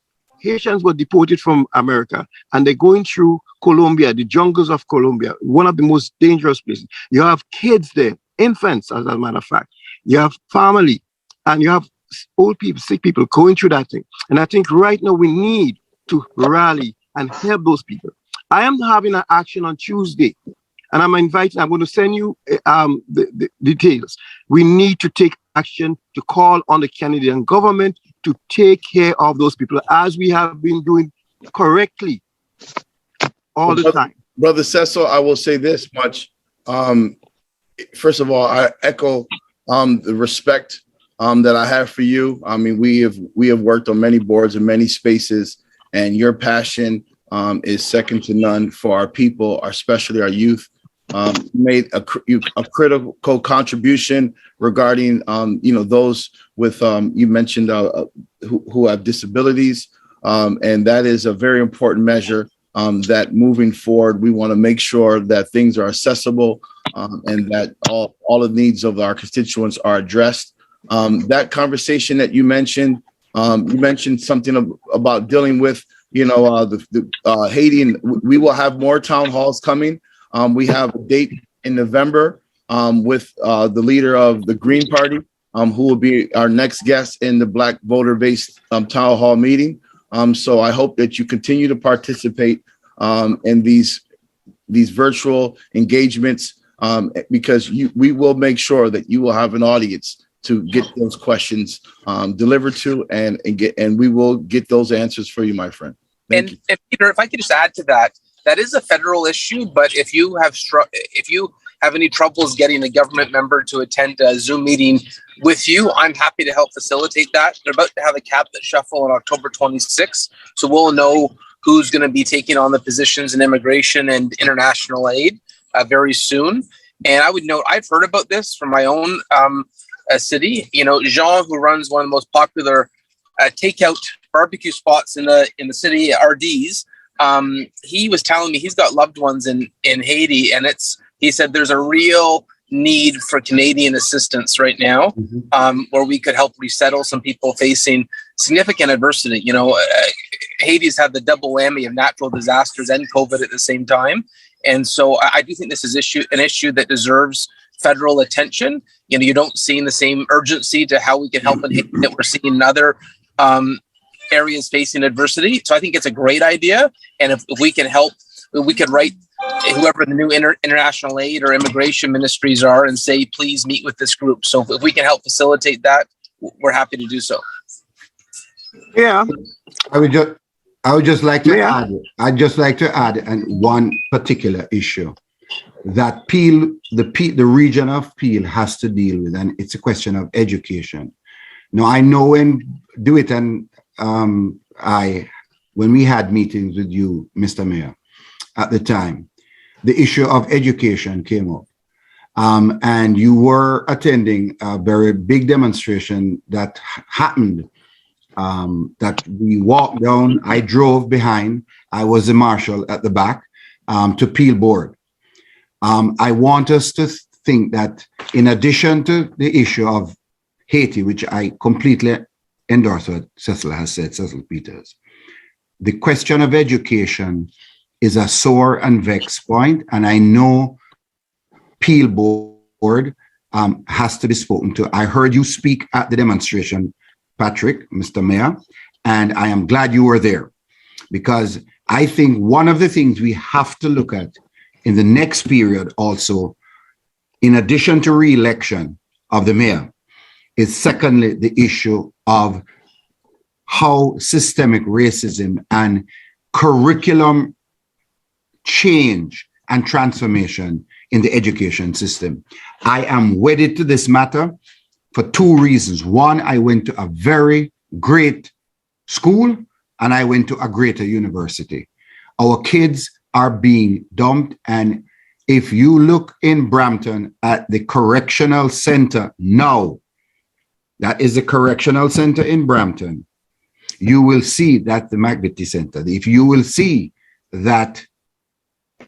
Haitians were deported from America and they're going through Colombia, the jungles of Colombia, one of the most dangerous places. You have kids there, infants, as a matter of fact. You have family and you have old people, sick people going through that thing. And I think right now we need to rally and help those people. I am having an action on Tuesday and I'm going to send you the details. We need to take action to call on the Canadian government to take care of those people as we have been doing correctly all the time. Brother Cecil, I will say this much. First of all, I echo the respect that I have for you. I mean, we have worked on many boards and many spaces, and your passion is second to none for our people, especially our youth. You made a critical contribution regarding those with you mentioned who have disabilities, and that is a very important measure. That moving forward, we want to make sure that things are accessible and that all of the needs of our constituents are addressed. That conversation that you mentioned something about dealing with the Haiti, and we will have more town halls coming. We have a date in November with the leader of the Green Party, who will be our next guest in the Black voter-based town hall meeting. So I hope that you continue to participate in these virtual engagements because we will make sure that you will have an audience to get those questions delivered to, and we will get those answers for you, my friend. Thank you. And Peter, if I could just add to that, that is a federal issue. But if you have any troubles getting a government member to attend a Zoom meeting with you, I'm happy to help facilitate that. They're about to have a cabinet shuffle on October 26th, so we'll know who's going to be taking on the positions in immigration and international aid very soon. And I would note, I've heard about this from my own city. Jean, who runs one of the most popular takeout barbecue spots in the city, RD's, he was telling me he's got loved ones in Haiti, and he said there's a real need for Canadian assistance right now, where we could help resettle some people facing significant adversity. Haiti's had the double whammy of natural disasters and COVID at the same time. And so I do think this is an issue that deserves federal attention. You don't see the same urgency to how we can help in Haiti that we're seeing in other areas facing adversity. So I think it's a great idea. And if we can help, we could write whoever the new international aid or immigration ministries are and say, please meet with this group. So if we can help facilitate that, we're happy to do so. Yeah. I would just like to add. I'd just like to add one particular issue that the region of Peel has to deal with, and it's a question of education. Now, I know when do it, and when we had meetings with you, Mr. Mayor, at the time, the issue of education came up, and you were attending a very big demonstration that happened. That we walked down, I drove behind, I was the marshal at the back, to Peel Board. I want us to think that in addition to the issue of Haiti, which I completely endorse what Cecil has said, Cecil Peters, the question of education is a sore and vexed point, and I know Peel Board has to be spoken to. I heard you speak at the demonstration, Patrick, Mr. Mayor, and I am glad you were there, because I think one of the things we have to look at in the next period also, in addition to re-election of the mayor, is secondly the issue of how systemic racism and curriculum change and transformation in the education system. I am wedded to this matter for two reasons. One, I went to a very great school and I went to a greater university. Our kids are being dumped. And if you look in Brampton at the correctional center now, that is the correctional center in Brampton, you will see that the McVitie Center, if you will see that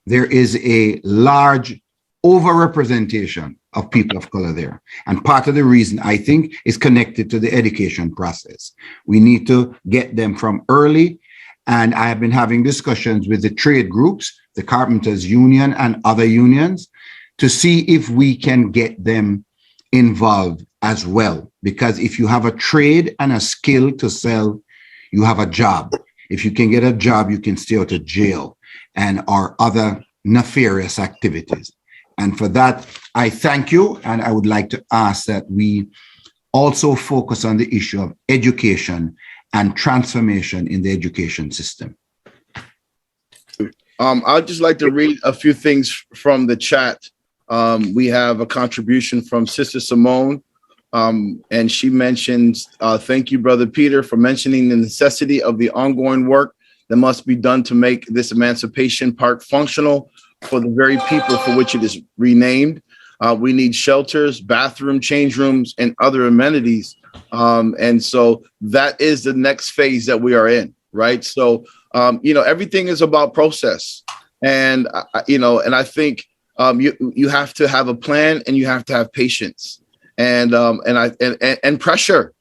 there is a large overrepresentation of people of color there. And part of the reason, I think, is connected to the education process. We need to get them from early And I have been having discussions with the trade groups, the Carpenters Union and other unions, to see if we can get them involved as well. Because if you have a trade and a skill to sell, you have a job. If you can get a job, you can stay out of jail and or other nefarious activities. And for that, I thank you. And I would like to ask that we also focus on the issue of education and transformation in the education system. I'd just like to read a few things from the chat. We have a contribution from Sister Simone, and she mentions, thank you, Brother Peter, for mentioning the necessity of the ongoing work that must be done to make this Emancipation Park functional for the very people for which it is renamed. We need shelters, bathroom, change rooms, and other amenities. And so that is the next phase that we are in, right? So, everything is about process. And, and I think you have to have a plan and you have to have patience and pressure.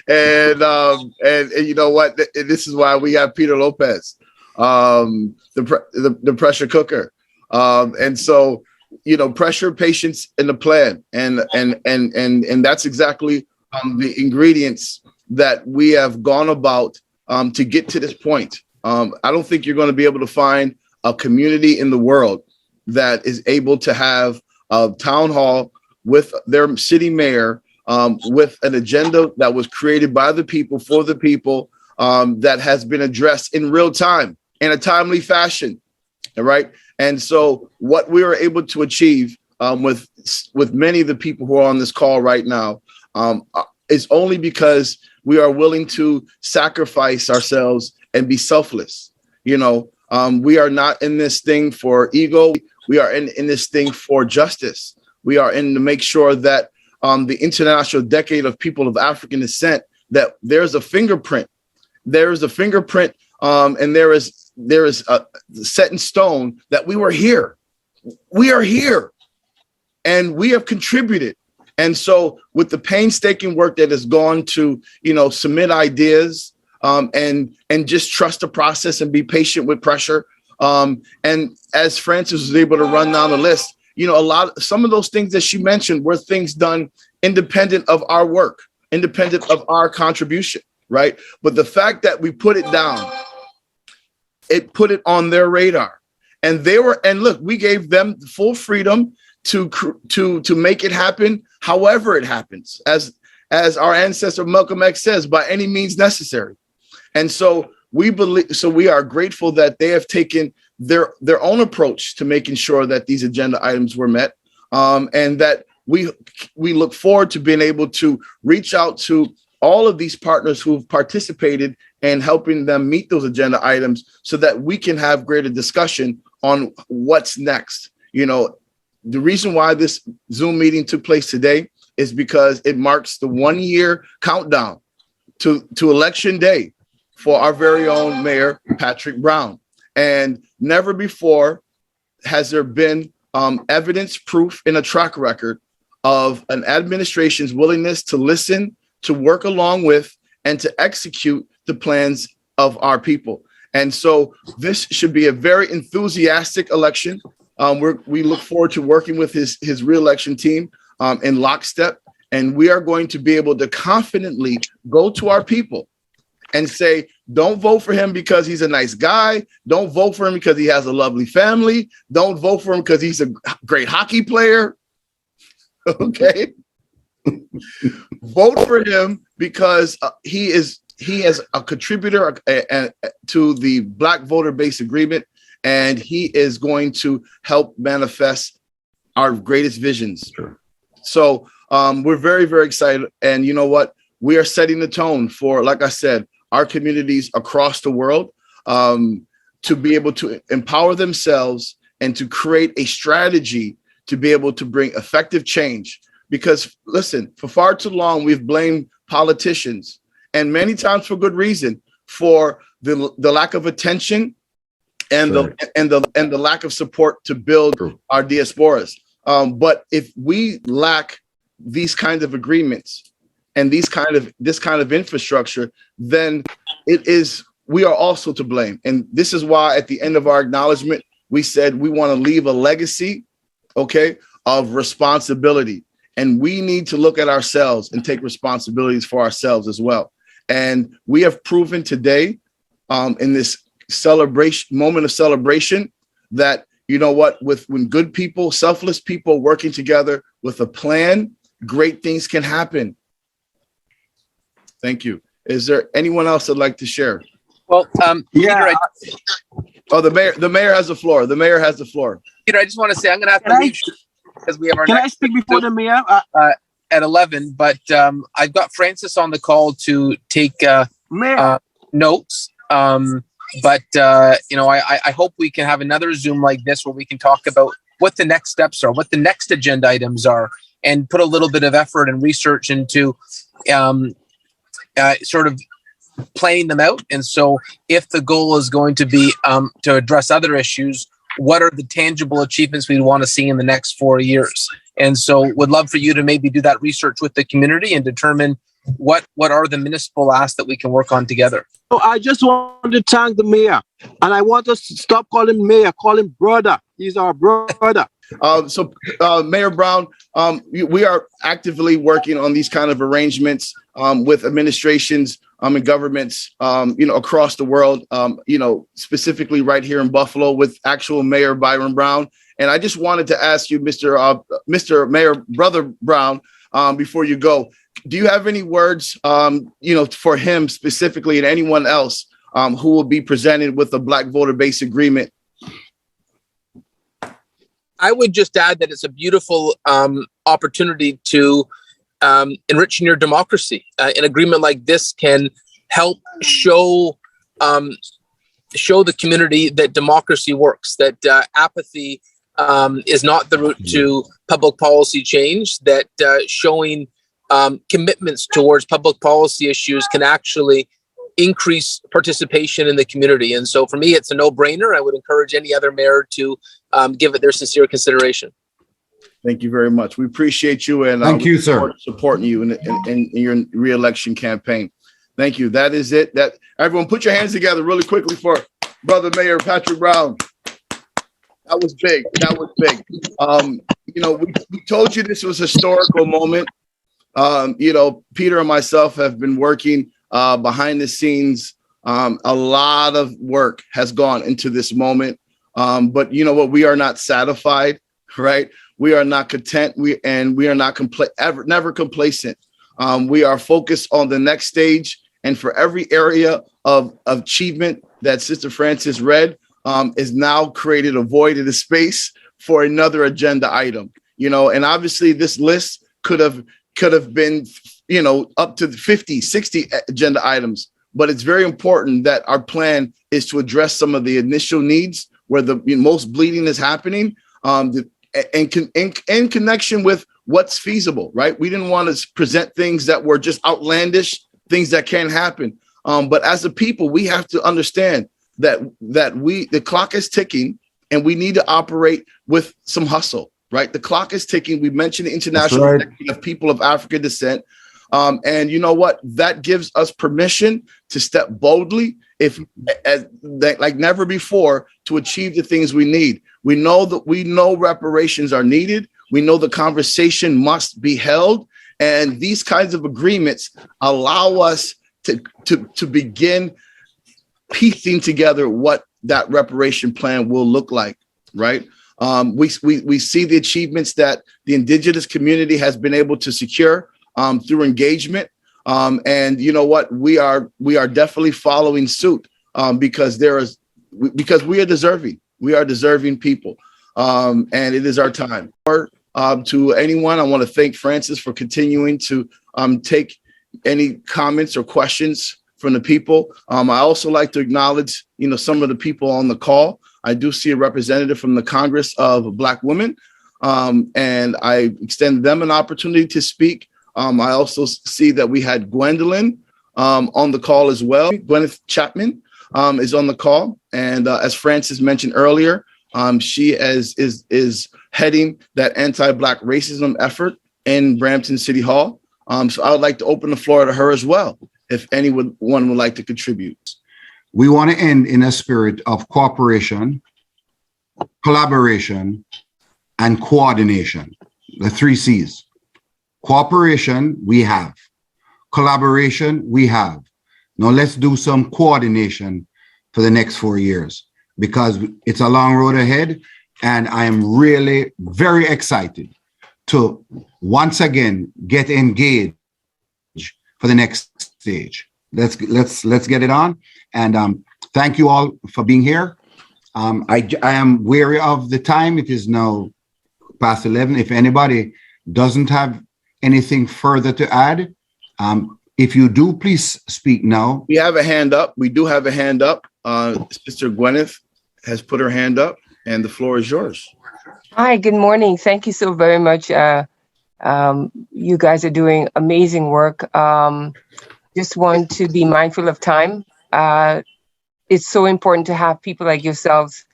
and you know what? This is why we have Peter Lopez, the pressure cooker. And so, pressure, patience, and the plan. And that's exactly the ingredients that we have gone about to get to this point. I don't think you're going to be able to find a community in the world that is able to have a town hall with their city mayor, with an agenda that was created by the people for the people, that has been addressed in real time in a timely fashion. All right. And so what we were able to achieve with many of the people who are on this call right now is only because we are willing to sacrifice ourselves and be selfless. We are not in this thing for ego. We are in this thing for justice. We are in to make sure that the International Decade of People of African Descent, that there's a fingerprint. There is a fingerprint, and there is a set in stone that we were here. We are here, and we have contributed. And so with the painstaking work that has gone to, submit ideas, and just trust the process and be patient with pressure. And as Francis was able to run down the list, some of those things that she mentioned were things done independent of our work, independent of our contribution, right? But the fact that we put it down, it put it on their radar. And look, we gave them full freedom to make it happen however it happens, as our ancestor Malcolm X says, by any means necessary. And so we are grateful that they have taken their own approach to making sure that these agenda items were met, and that we look forward to being able to reach out to all of these partners who've participated in helping them meet those agenda items so that we can have greater discussion on what's next. The reason why this Zoom meeting took place today is because it marks the 1-year countdown to election day for our very own Mayor Patrick Brown. And never before has there been evidence, proof, and a track record of an administration's willingness to listen, to work along with, and to execute the plans of our people. And so this should be a very enthusiastic election. We look forward to working with his re-election team in lockstep. And we are going to be able to confidently go to our people and say, don't vote for him because he's a nice guy. Don't vote for him because he has a lovely family. Don't vote for him because he's a great hockey player. Okay. Vote for him because he is a contributor to the Black voter base agreement, and he is going to help manifest our greatest visions. Sure. So we're very, very excited. And you know what? We are setting the tone for, like I said, our communities across the world to be able to empower themselves and to create a strategy to be able to bring effective change. Because listen, for far too long, we've blamed politicians, and many times for good reason, for the lack of attention and the lack of support to build our diasporas. But if we lack these kinds of agreements and this kind of infrastructure, then it is we are also to blame. And this is why at the end of our acknowledgement, we said we want to leave a legacy, okay, of responsibility. And we need to look at ourselves and take responsibilities for ourselves as well. And we have proven today in this moment of celebration that, you know what, when good people, selfless people working together with a plan, great things can happen. Thank you. Is there anyone else that'd like to share? Well, Yeah. Peter, The mayor has the floor. The mayor has the floor. Peter, I just want to say I'm going to have to leave because we have our Can I next speak before the mayor? at 11. But I've got Francis on the call to take Mayor. notes. But I hope we can have another Zoom like this where we can talk about what the next steps are, what the next agenda items are, and put a little bit of effort and research into sort of planning them out. And so if the goal is going to be to address other issues, what are the tangible achievements we want to see in the next 4 years? And so would love for you to maybe do that research with the community and determine what are the municipal asks that we can work on together. So I just want to thank the mayor, and I want us to stop calling mayor, call him brother. He's our brother. Mayor Brown, we are actively working on these kind of arrangements with administrations and governments, across the world, specifically right here in Buffalo with actual Mayor Byron Brown. And I just wanted to ask you, Mr. Mayor Brother Brown, before you go, do you have any words, for him specifically and anyone else who will be presented with the Black Voter Base Agreement? I would just add that it's a beautiful opportunity to enrich your democracy. An agreement like this can help show the community that democracy works, that apathy is not the route to public policy change, that showing commitments towards public policy issues can actually increase participation in the community. And so for me, it's a no-brainer. I would encourage any other mayor to give it their sincere consideration. Thank you very much. We appreciate you, and thank you, sir, supporting you in your re-election campaign. Thank you. That is it. That everyone, put your hands together really quickly for Brother Mayor Patrick Brown. That was big. That was big. We told you this was a historical moment. Peter and myself have been working behind the scenes. A lot of work has gone into this moment. But you know what? We are not satisfied, right? We are not content. We are not never complacent. We are focused on the next stage, and for every area of achievement that Sister Francis read, is now created a void in the space for another agenda item. And obviously this list could have been, up to 50, 60 agenda items. But it's very important that our plan is to address some of the initial needs where the most bleeding is happening, in connection with what's feasible, right? We didn't want to present things that were just outlandish, things that can't happen. But as a people, we have to understand that the clock is ticking, and we need to operate with some hustle, right? The clock is ticking. We mentioned the international connection of people of African descent. And you know what? That gives us permission to step boldly, like never before, to achieve the things we need. We know reparations are needed. We know the conversation must be held, and these kinds of agreements allow us to begin piecing together what that reparation plan will look like. Right? We see the achievements that the indigenous community has been able to secure through engagement. And you know what? We are definitely following suit because we are deserving. We are deserving people. And it is our time. To anyone, I want to thank Francis for continuing to take any comments or questions from the people. I also like to acknowledge, some of the people on the call. I do see a representative from the Congress of Black Women, and I extend them an opportunity to speak. I also see that we had Gwendolyn on the call as well. Gwyneth Chapman is on the call. And as Francis mentioned earlier, she is heading that anti-Black racism effort in Brampton City Hall. So I would like to open the floor to her as well, if anyone would like to contribute. we want to end in a spirit of cooperation, collaboration, and coordination. The 3 C's. Cooperation, we have. Collaboration, we have. Now let's do some coordination for the next 4 years, because it's a long road ahead. And I am really very excited to once again get engaged for the next stage. Let's get it on. And thank you all for being here. I am wary of the time. It is now past 11. If anybody doesn't have anything further to add, if you do, please speak now. We have a hand up. We do have a hand up. Sister Gwyneth has put her hand up, and the floor is yours. Hi, good morning. Thank you so very much. You guys are doing amazing work. Just want to be mindful of time. It's so important to have people like yourselves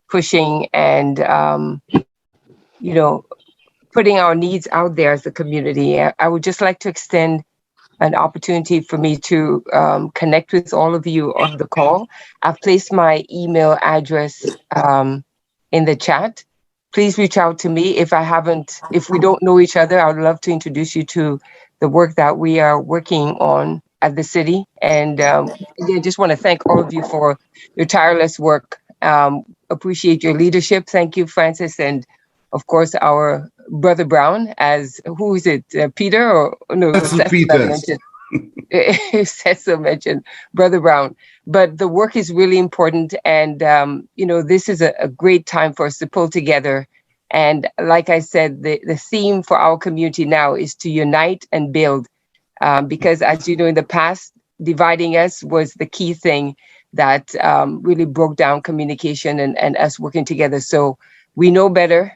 pushing and, putting our needs out there as a community. I would just like to extend an opportunity for me to connect with all of you on the call. I've placed my email address in the chat. Please reach out to me. If we don't know each other, I would love to introduce you to the work that we are working on at the city. And again, just want to thank all of you for your tireless work. Appreciate your leadership. Thank you, Francis. And of course, our brother Brown, who is it, Peter? Or no, Cecil mentioned Brother Brown. But the work is really important. And, this is a great time for us to pull together. And like I said, the theme for our community now is to unite and build. Because as you know, in the past, dividing us was the key thing that really broke down communication and us working together. So we know better.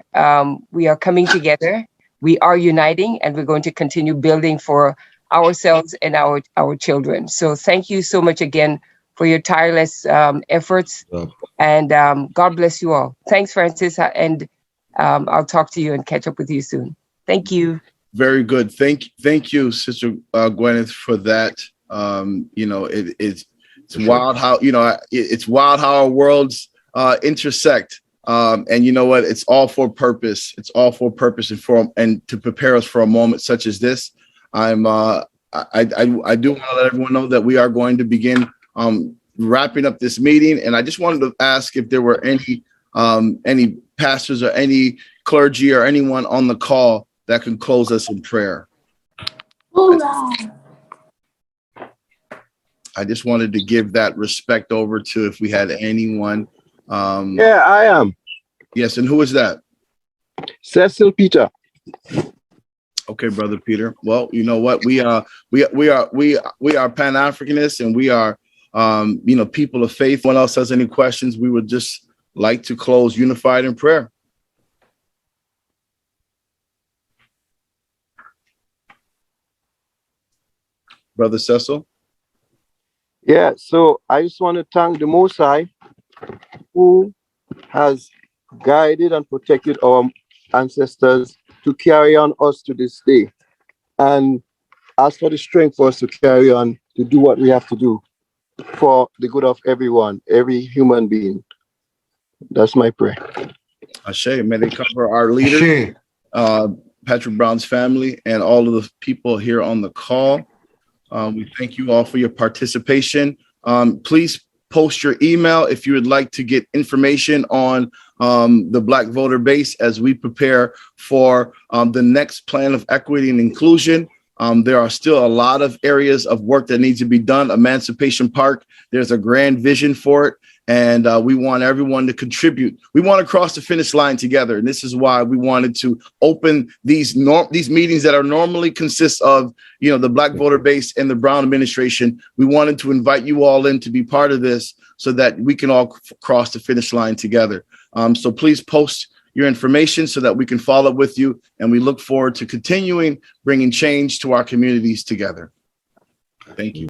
We are coming together. We are uniting, and we're going to continue building for ourselves and our children. So thank you so much again for your tireless efforts. And God bless you all. Thanks, Francis. And I'll talk to you and catch up with you soon. Thank you. Very good. Thank you, Sister Gwyneth, for that. It's wild how it's wild how our worlds intersect. And you know what? It's all for purpose. It's all for purpose and to prepare us for a moment such as this. I do want to let everyone know that we are going to begin wrapping up this meeting. And I just wanted to ask if there were any pastors or any clergy or anyone on the call that can close us in prayer. I just wanted to give that respect over to if we had anyone. Yeah, I am. Yes, and who is that? Cecil Peter. Okay, Brother Peter. Well, you know what? We are Pan-Africanists, and we are people of faith. If anyone else has any questions, we would just like to close unified in prayer. Brother Cecil? Yeah, so I just want to thank the Most High who has guided and protected our ancestors to carry on us to this day. And ask for the strength for us to carry on to do what we have to do for the good of everyone, every human being. That's my prayer. Ashe, may they cover our leader, Patrick Brown's family, and all of the people here on the call. We thank you all for your participation. Please post your email if you would like to get information on the Black voter base as we prepare for the next plan of equity and inclusion. There are still a lot of areas of work that needs to be done. Emancipation Park, there's a grand vision for it. And we want everyone to contribute. We want to cross the finish line together. And this is why we wanted to open these meetings that are normally consist of, the Black voter base and the Brown administration. We wanted to invite you all in to be part of this so that we can all cross the finish line together. So please post your information so that we can follow up with you. And we look forward to continuing bringing change to our communities together. Thank you.